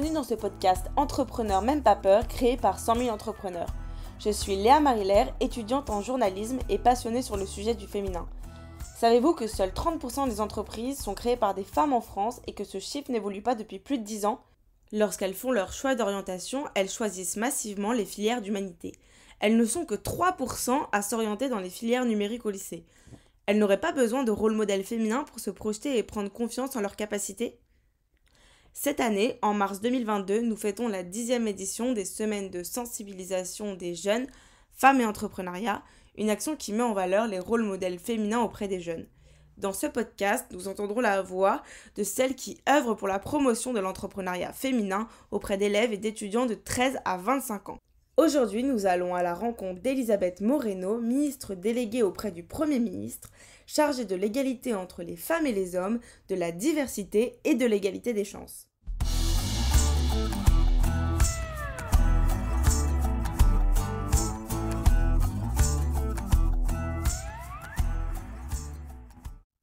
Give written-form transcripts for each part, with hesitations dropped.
Bienvenue dans ce podcast Entrepreneur même pas peur, créé par 100 000 entrepreneurs. Je suis Léa Marilaire, étudiante en journalisme et passionnée sur le sujet du féminin. Savez-vous que seuls 30% des entreprises sont créées par des femmes en France et que ce chiffre n'évolue pas depuis plus de 10 ans ? Lorsqu'elles font leur choix d'orientation, elles choisissent massivement les filières d'humanité. Elles ne sont que 3% à s'orienter dans les filières numériques au lycée. Elles n'auraient pas besoin de rôle modèle féminin pour se projeter et prendre confiance en leurs capacités ? Cette année, en mars 2022, nous fêtons la 10e édition des semaines de sensibilisation des jeunes, femmes et entrepreneuriat, une action qui met en valeur les rôles modèles féminins auprès des jeunes. Dans ce podcast, nous entendrons la voix de celles qui œuvrent pour la promotion de l'entrepreneuriat féminin auprès d'élèves et d'étudiants de 13 à 25 ans. Aujourd'hui, nous allons à la rencontre d'Elisabeth Moreno, ministre déléguée auprès du Premier ministre, chargée de l'égalité entre les femmes et les hommes, de la diversité et de l'égalité des chances.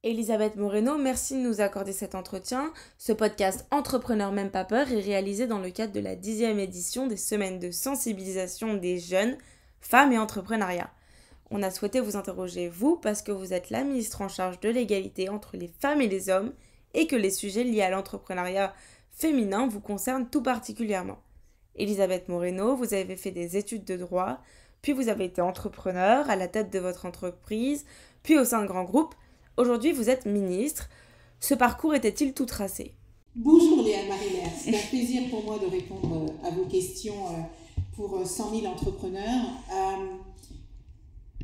Elisabeth Moreno, merci de nous accorder cet entretien. Ce podcast Entrepreneur même pas peur est réalisé dans le cadre de la 10e édition des semaines de sensibilisation des jeunes, femmes et entrepreneuriat. On a souhaité vous interroger, vous, parce que vous êtes la ministre en charge de l'égalité entre les femmes et les hommes et que les sujets liés à l'entrepreneuriat féminin vous concernent tout particulièrement. Elisabeth Moreno, vous avez fait des études de droit, puis vous avez été entrepreneur à la tête de votre entreprise, puis au sein de grands groupes. Aujourd'hui, vous êtes ministre. Ce parcours était-il tout tracé ? Bonjour Léa Marilaire, c'est un plaisir pour moi de répondre à vos questions pour 100 000 entrepreneurs.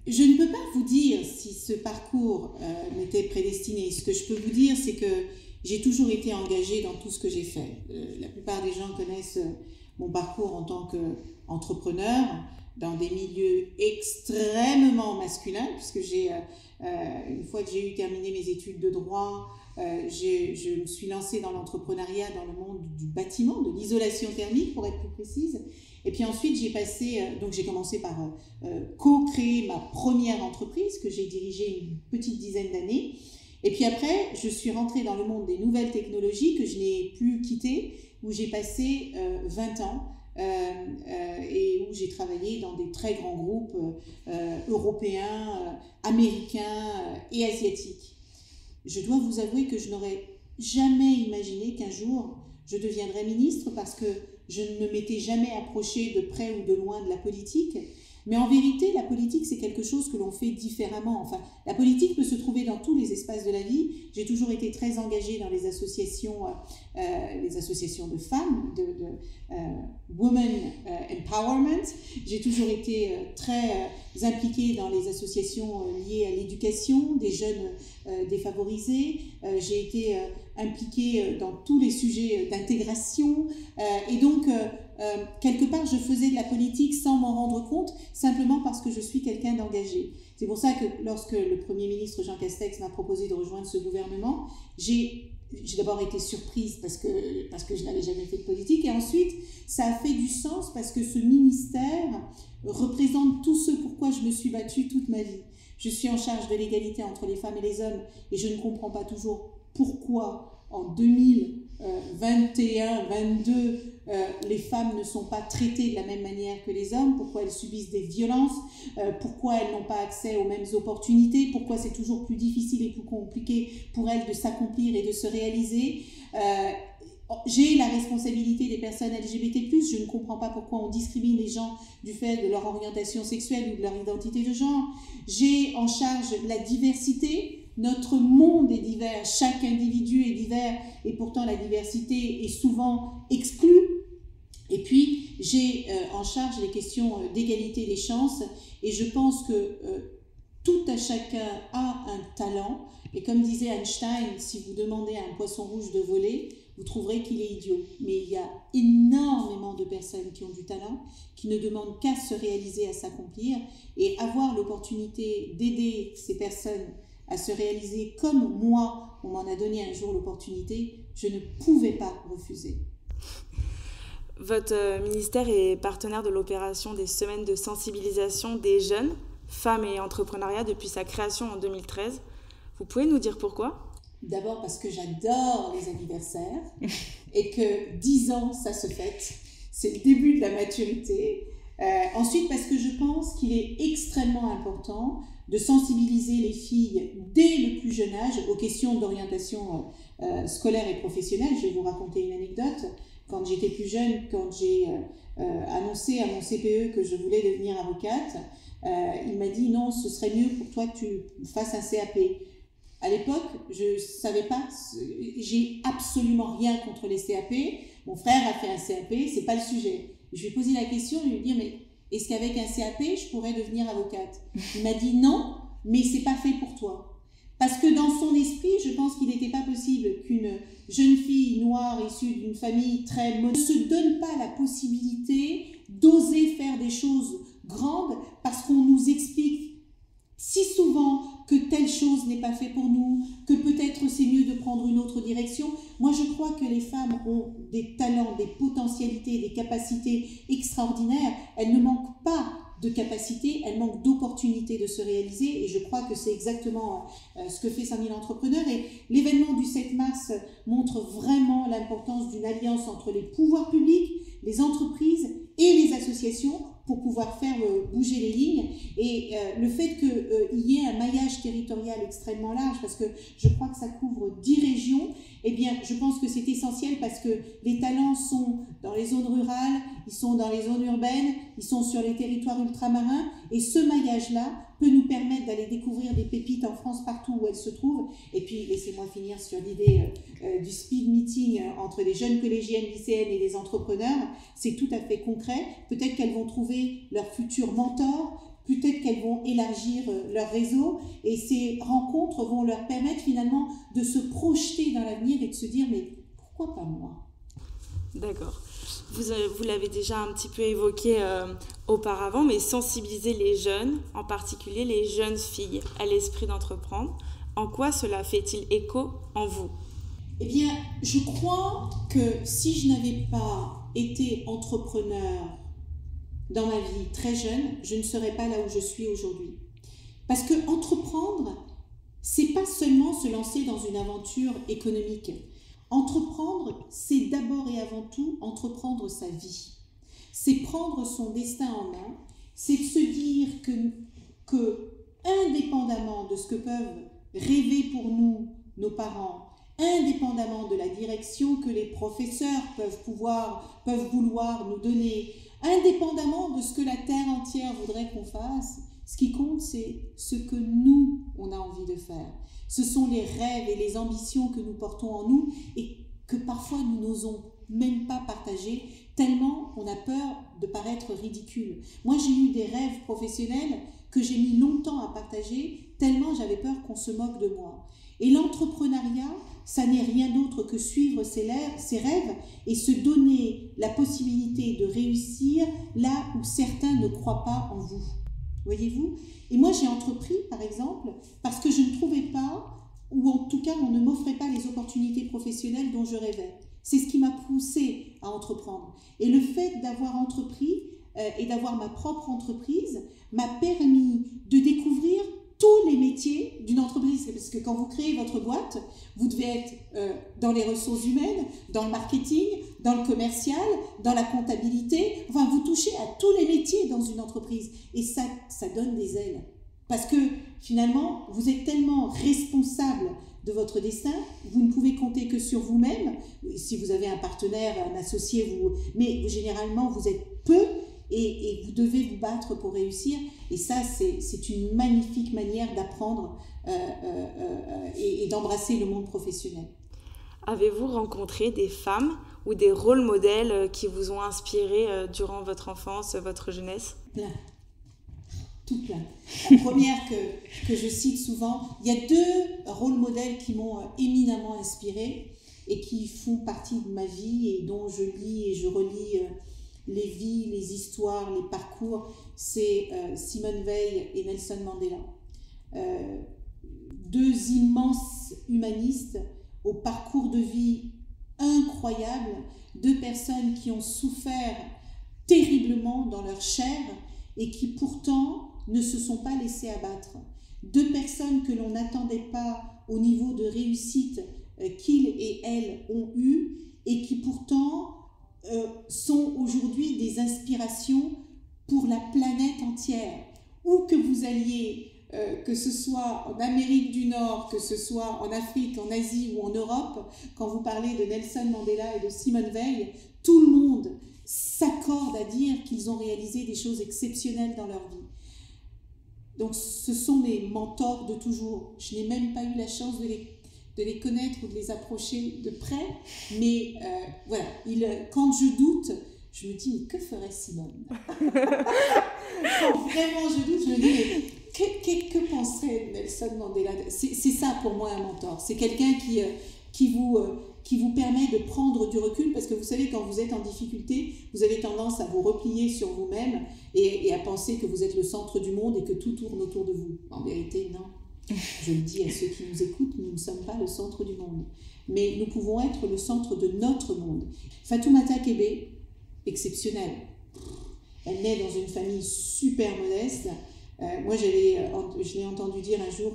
Je ne peux pas vous dire si ce parcours m'était prédestiné. Ce que je peux vous dire, c'est que j'ai toujours été engagée dans tout ce que j'ai fait. La plupart des gens connaissent mon parcours en tant qu'entrepreneur dans des milieux extrêmement masculins, puisque une fois que j'ai eu terminé mes études de droit, je me suis lancée dans l'entrepreneuriat dans le monde du bâtiment, de l'isolation thermique pour être plus précise. Et puis ensuite, j'ai commencé par co-créer ma première entreprise que j'ai dirigée une petite dizaine d'années. Et puis après, je suis rentrée dans le monde des nouvelles technologies que je n'ai plus quitté, où j'ai passé 20 ans. Et où j'ai travaillé dans des très grands groupes européens, américains et asiatiques. Je dois vous avouer que je n'aurais jamais imaginé qu'un jour je deviendrais ministre parce que je ne m'étais jamais approchée de près ou de loin de la politique. Mais en vérité, la politique, c'est quelque chose que l'on fait différemment. Enfin, la politique peut se trouver dans tous les espaces de la vie. J'ai toujours été très engagée dans les associations de femmes, de Women Empowerment. J'ai toujours été très impliquée dans les associations liées à l'éducation des jeunes défavorisés. J'ai été impliquée dans tous les sujets d'intégration. Et donc, quelque part, je faisais de la politique sans m'en rendre compte, simplement parce que je suis quelqu'un d'engagé. C'est pour ça que lorsque le Premier ministre Jean Castex m'a proposé de rejoindre ce gouvernement, j'ai d'abord été surprise parce que je n'avais jamais fait de politique, et ensuite, ça a fait du sens parce que ce ministère représente tout ce pourquoi je me suis battue toute ma vie. Je suis en charge de l'égalité entre les femmes et les hommes, et je ne comprends pas toujours pourquoi en 2021-22, les femmes ne sont pas traitées de la même manière que les hommes, pourquoi elles subissent des violences, pourquoi elles n'ont pas accès aux mêmes opportunités, pourquoi c'est toujours plus difficile et plus compliqué pour elles de s'accomplir et de se réaliser. J'ai la responsabilité des personnes LGBT+, je ne comprends pas pourquoi on discrimine les gens du fait de leur orientation sexuelle ou de leur identité de genre. J'ai en charge la diversité. Notre monde est divers, chaque individu est divers, et pourtant la diversité est souvent exclue. Et puis, j'ai en charge les questions d'égalité des chances, et je pense que tout à chacun a un talent. Et comme disait Einstein, si vous demandez à un poisson rouge de voler, vous trouverez qu'il est idiot. Mais il y a énormément de personnes qui ont du talent, qui ne demandent qu'à se réaliser, à s'accomplir, et avoir l'opportunité d'aider ces personnes à se réaliser comme moi, on m'en a donné un jour l'opportunité, je ne pouvais pas refuser. Votre ministère est partenaire de l'opération des semaines de sensibilisation des jeunes, femmes et entrepreneuriat depuis sa création en 2013. Vous pouvez nous dire pourquoi ? D'abord parce que j'adore les anniversaires. et que 10 ans, ça se fête. C'est le début de la maturité. Ensuite, parce que je pense qu'il est extrêmement important de sensibiliser les filles dès le plus jeune âge aux questions d'orientation scolaire et professionnelle. Je vais vous raconter une anecdote. Quand j'étais plus jeune, quand j'ai annoncé à mon CPE que je voulais devenir avocate, il m'a dit non, ce serait mieux pour toi que tu fasses un CAP. À l'époque, je ne savais pas, j'ai absolument rien contre les CAP. Mon frère a fait un CAP, c'est pas le sujet. Je lui ai posé la question, je lui ai dit mais est-ce qu'avec un CAP, je pourrais devenir avocate? Il m'a dit non, mais c'est pas fait pour toi. Parce que dans son esprit, je pense qu'il n'était pas possible qu'une jeune fille noire issue d'une famille très modeste ne se donne pas la possibilité d'oser faire des choses grandes parce qu'on nous explique si souvent que telle chose n'est pas fait pour nous, que peut-être c'est mieux de prendre une autre direction. Moi, je crois que les femmes ont des talents, des potentialités, des capacités extraordinaires. Elles ne manquent pas de capacités, elles manquent d'opportunités de se réaliser et je crois que c'est exactement ce que fait 5000 entrepreneurs. Et l'événement du 7 mars montre vraiment l'importance d'une alliance entre les pouvoirs publics, les entreprises et les associations pour pouvoir faire bouger les lignes. Et le fait qu'il y ait un maillage territorial extrêmement large, parce que je crois que ça couvre 10 régions, eh bien, je pense que c'est essentiel parce que les talents sont dans les zones rurales, ils sont dans les zones urbaines, ils sont sur les territoires ultramarins, et ce maillage-là peut nous permettre d'aller découvrir des pépites en France partout où elles se trouvent. Et puis, laissez-moi finir sur l'idée du speed meeting entre les jeunes collégiennes, lycéennes et les entrepreneurs. C'est tout à fait concret. Peut-être qu'elles vont trouver leur futur mentor, peut-être qu'elles vont élargir leur réseau et ces rencontres vont leur permettre finalement de se projeter dans l'avenir et de se dire mais pourquoi pas moi? D'accord. Vous l'avez déjà un petit peu évoqué auparavant, mais sensibiliser les jeunes, en particulier les jeunes filles, à l'esprit d'entreprendre, en quoi cela fait-il écho en vous? Eh bien, je crois que si je n'avais pas été entrepreneur dans ma vie très jeune, je ne serais pas là où je suis aujourd'hui. Parce que entreprendre, c'est pas seulement se lancer dans une aventure économique. Entreprendre, c'est d'abord et avant tout entreprendre sa vie. C'est prendre son destin en main, c'est de se dire que indépendamment de ce que peuvent rêver pour nous nos parents, indépendamment de la direction que les professeurs peuvent vouloir nous donner, indépendamment de ce que la terre entière voudrait qu'on fasse, ce qui compte, c'est ce que nous, on a envie de faire. Ce sont les rêves et les ambitions que nous portons en nous et que parfois nous n'osons même pas partager, tellement on a peur de paraître ridicule. Moi, j'ai eu des rêves professionnels que j'ai mis longtemps à partager, tellement j'avais peur qu'on se moque de moi. Et l'entrepreneuriat, ça n'est rien d'autre que suivre ses rêves et se donner la possibilité de réussir là où certains ne croient pas en vous. Voyez-vous? Et moi, j'ai entrepris, par exemple, parce que je ne trouvais pas, ou en tout cas, on ne m'offrait pas les opportunités professionnelles dont je rêvais. C'est ce qui m'a poussée à entreprendre. Et le fait d'avoir entrepris et d'avoir ma propre entreprise m'a permis de découvrir tous les métiers d'une entreprise. Parce que quand vous créez votre boîte, vous devez être dans les ressources humaines, dans le marketing, dans le commercial, dans la comptabilité. Enfin, vous touchez à tous les métiers dans une entreprise. Et ça donne des ailes. Parce que finalement, vous êtes tellement responsable de votre destin, vous ne pouvez compter que sur vous-même. Si vous avez un partenaire, un associé, mais généralement, vous êtes peu. Et vous devez vous battre pour réussir. Et ça, c'est une magnifique manière d'apprendre et d'embrasser le monde professionnel. Avez-vous rencontré des femmes ou des rôles modèles qui vous ont inspiré durant votre enfance, votre jeunesse? Plein. Tout plein. La première que je cite souvent, il y a 2 rôles modèles qui m'ont éminemment inspirée et qui font partie de ma vie et dont je lis et je relis les vies, les histoires, les parcours, c'est Simone Veil et Nelson Mandela. 2 immenses humanistes au parcours de vie incroyable, 2 personnes qui ont souffert terriblement dans leur chair et qui pourtant ne se sont pas laissées abattre. 2 personnes que l'on n'attendait pas au niveau de réussite qu'ils et elles ont eu et qui pourtant sont aujourd'hui des inspirations pour la planète entière. Où que vous alliez, que ce soit en Amérique du Nord, que ce soit en Afrique, en Asie ou en Europe, quand vous parlez de Nelson Mandela et de Simone Veil, tout le monde s'accorde à dire qu'ils ont réalisé des choses exceptionnelles dans leur vie. Donc ce sont mes mentors de toujours. Je n'ai même pas eu la chance de les connaître ou de les approcher de près, mais voilà, quand je doute, je me dis, mais que ferait Simone? Quand vraiment je doute, je me dis, mais que penserait Nelson Mandela? C'est ça pour moi un mentor. C'est quelqu'un qui vous permet de prendre du recul, parce que vous savez, quand vous êtes en difficulté, vous avez tendance à vous replier sur vous-même et à penser que vous êtes le centre du monde et que tout tourne autour de vous. En vérité, non. Je le dis à ceux qui nous écoutent, nous ne sommes pas le centre du monde. Mais nous pouvons être le centre de notre monde. Fatoumata Kébé, exceptionnelle. Elle naît dans une famille super modeste. Moi, je l'ai entendu dire un jour,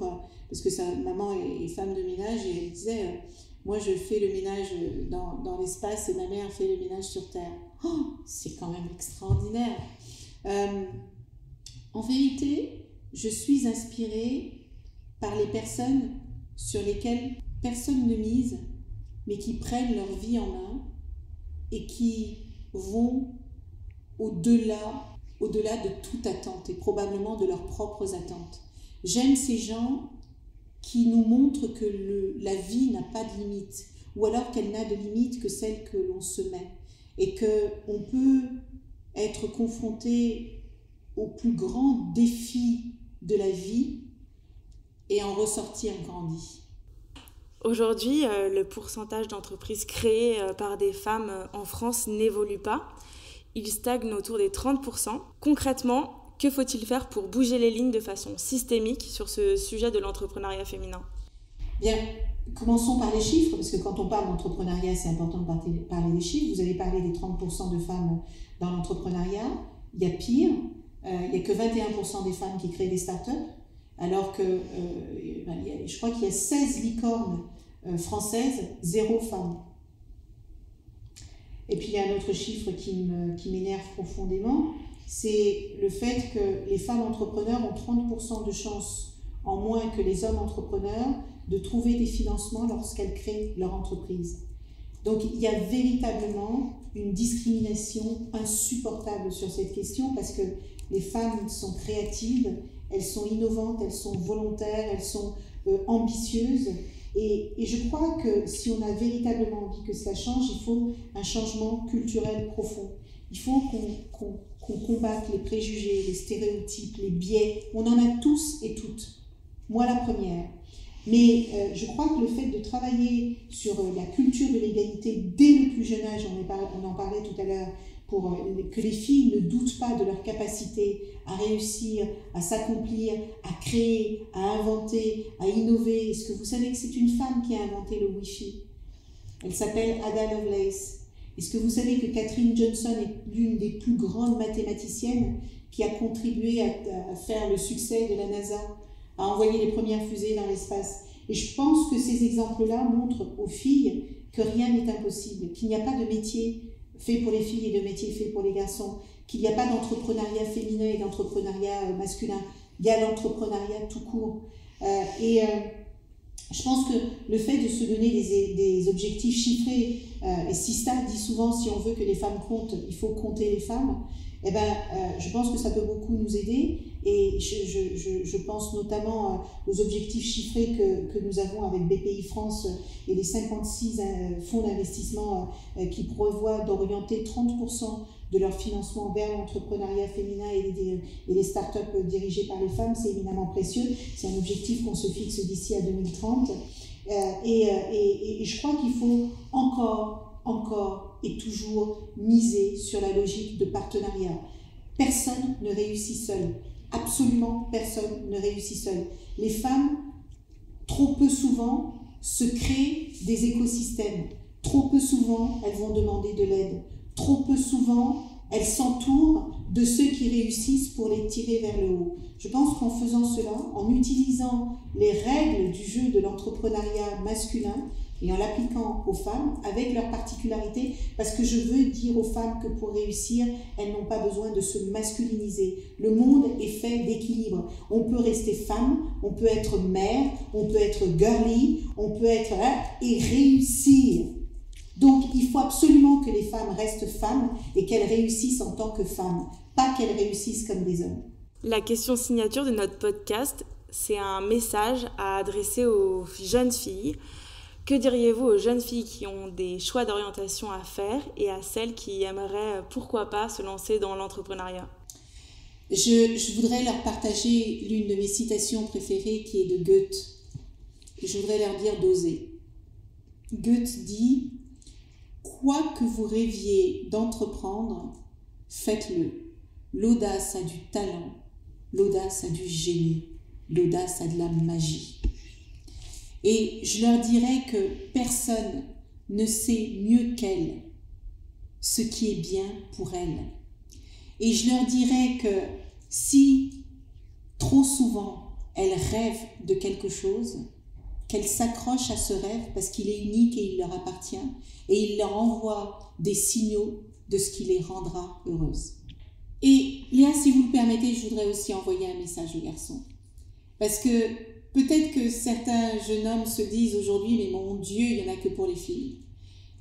parce que sa maman est femme de ménage, et elle disait, moi je fais le ménage dans l'espace et ma mère fait le ménage sur Terre. Oh, c'est quand même extraordinaire. En vérité, je suis inspirée par les personnes sur lesquelles personne ne mise, mais qui prennent leur vie en main et qui vont au-delà de toute attente et probablement de leurs propres attentes. J'aime ces gens qui nous montrent que la vie n'a pas de limite, ou alors qu'elle n'a de limite que celle que l'on se met, et qu'on peut être confronté au plus grand défi de la vie et en ressortir grandi. Aujourd'hui, le pourcentage d'entreprises créées par des femmes en France n'évolue pas. Il stagne autour des 30%. Concrètement, que faut-il faire pour bouger les lignes de façon systémique sur ce sujet de l'entrepreneuriat féminin? Bien, commençons par les chiffres, parce que quand on parle d'entrepreneuriat, c'est important de parler des chiffres. Vous avez parlé des 30% de femmes dans l'entrepreneuriat. Il y a pire, il n'y a que 21% des femmes qui créent des startups, alors que je crois qu'il y a 16 licornes françaises, 0 femmes. Et puis il y a un autre chiffre qui m'énerve profondément, c'est le fait que les femmes entrepreneurs ont 30% de chances en moins que les hommes entrepreneurs de trouver des financements lorsqu'elles créent leur entreprise. Donc il y a véritablement une discrimination insupportable sur cette question, parce que les femmes sont créatives, elles sont innovantes, elles sont volontaires, elles sont ambitieuses. Et je crois que si on a véritablement envie que cela change, il faut un changement culturel profond. Il faut qu'on combatte les préjugés, les stéréotypes, les biais. On en a tous et toutes. Moi, la première. Mais je crois que le fait de travailler sur la culture de l'égalité dès le plus jeune âge, on en parlait tout à l'heure, pour que les filles ne doutent pas de leur capacité à réussir, à s'accomplir, à créer, à inventer, à innover. Est-ce que vous savez que c'est une femme qui a inventé le Wi-Fi? Elle s'appelle Ada Lovelace. Est-ce que vous savez que Katherine Johnson est l'une des plus grandes mathématiciennes qui a contribué à faire le succès de la NASA, à envoyer les premières fusées dans l'espace? Et je pense que ces exemples-là montrent aux filles que rien n'est impossible, qu'il n'y a pas de métier fait pour les filles et de métier fait pour les garçons, qu'il n'y a pas d'entrepreneuriat féminin et d'entrepreneuriat masculin. Il y a l'entrepreneuriat tout court. Je pense que le fait de se donner des objectifs chiffrés, et Sista dit souvent, si on veut que les femmes comptent, il faut compter les femmes, je pense que ça peut beaucoup nous aider. Et je pense notamment aux objectifs chiffrés que nous avons avec BPI France et les 56 fonds d'investissement qui prévoient d'orienter 30% de leur financement vers l'entrepreneuriat féminin et les startups dirigées par les femmes. C'est éminemment précieux. C'est un objectif qu'on se fixe d'ici à 2030. Et je crois qu'il faut encore et toujours miser sur la logique de partenariat. Personne ne réussit seul. Absolument personne ne réussit seul. Les femmes, trop peu souvent, se créent des écosystèmes. Trop peu souvent, elles vont demander de l'aide. Trop peu souvent, elles s'entourent de ceux qui réussissent pour les tirer vers le haut. Je pense qu'en faisant cela, en utilisant les règles du jeu de l'entrepreneuriat masculin, et en l'appliquant aux femmes avec leurs particularités, parce que je veux dire aux femmes que pour réussir, elles n'ont pas besoin de se masculiniser. Le monde est fait d'équilibre. On peut rester femme, on peut être mère, on peut être girly, on peut être et réussir. Donc il faut absolument que les femmes restent femmes et qu'elles réussissent en tant que femmes, pas qu'elles réussissent comme des hommes. La question signature de notre podcast, c'est un message à adresser aux jeunes filles. Que diriez-vous aux jeunes filles qui ont des choix d'orientation à faire et à celles qui aimeraient, pourquoi pas, se lancer dans l'entrepreneuriat? Je voudrais leur partager l'une de mes citations préférées qui est de Goethe. Et je voudrais leur dire d'oser. Goethe dit « Quoi que vous rêviez d'entreprendre, faites-le. L'audace a du talent, l'audace a du génie, l'audace a de la magie. » Et je leur dirais que personne ne sait mieux qu'elles ce qui est bien pour elles. Et je leur dirais que si trop souvent elles rêvent de quelque chose, qu'elles s'accrochent à ce rêve parce qu'il est unique et il leur appartient, et il leur envoie des signaux de ce qui les rendra heureuses. Et Léa, si vous le permettez, je voudrais aussi envoyer un message aux garçons. Parce que peut-être que certains jeunes hommes se disent aujourd'hui « mais mon Dieu, il n'y en a que pour les filles ».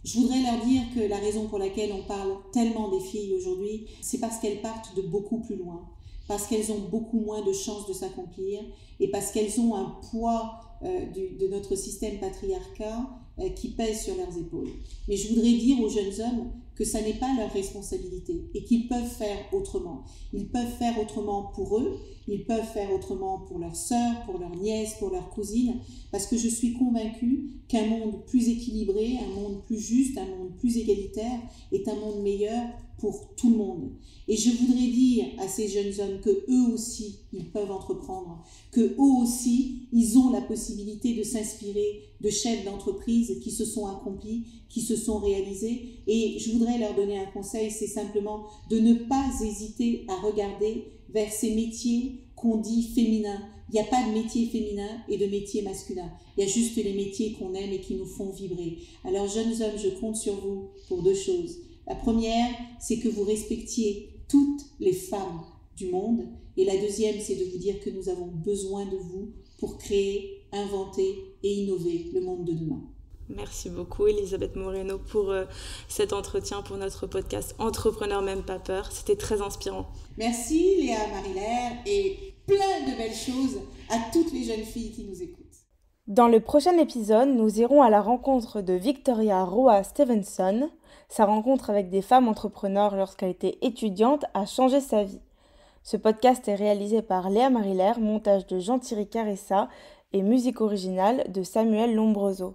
Je voudrais leur dire que la raison pour laquelle on parle tellement des filles aujourd'hui, c'est parce qu'elles partent de beaucoup plus loin, parce qu'elles ont beaucoup moins de chances de s'accomplir et parce qu'elles ont un poids de notre système patriarcat qui pèse sur leurs épaules. Mais je voudrais dire aux jeunes hommes que ça n'est pas leur responsabilité et qu'ils peuvent faire autrement. Ils peuvent faire autrement pour eux, ils peuvent faire autrement pour leurs sœurs, pour leurs nièces, pour leurs cousines, parce que je suis convaincue qu'un monde plus équilibré, un monde plus juste, un monde plus égalitaire est un monde meilleur pour tout le monde. Et je voudrais dire à ces jeunes hommes que eux aussi, ils peuvent entreprendre, que eux aussi, ils ont la possibilité de s'inspirer de chefs d'entreprise qui se sont accomplis, qui se sont réalisés. Et je voudrais leur donner un conseil, c'est simplement de ne pas hésiter à regarder vers ces métiers qu'on dit féminins. Il n'y a pas de métier féminin et de métier masculin. Il y a juste les métiers qu'on aime et qui nous font vibrer. Alors, jeunes hommes, je compte sur vous pour deux choses. La première, c'est que vous respectiez toutes les femmes du monde. Et la deuxième, c'est de vous dire que nous avons besoin de vous pour créer, inventer et innover le monde de demain. Merci beaucoup Elisabeth Moreno pour cet entretien pour notre podcast Entrepreneur même pas peur. C'était très inspirant. Merci Léa Marie-Laire et plein de belles choses à toutes les jeunes filles qui nous écoutent. Dans le prochain épisode, nous irons à la rencontre de Victoria Roa Stevenson. Sa rencontre avec des femmes entrepreneurs lorsqu'elle était étudiante a changé sa vie. Ce podcast est réalisé par Léa Marie-Laire, montage de Jean-Thierry Caressa et musique originale de Samuel Lombroso.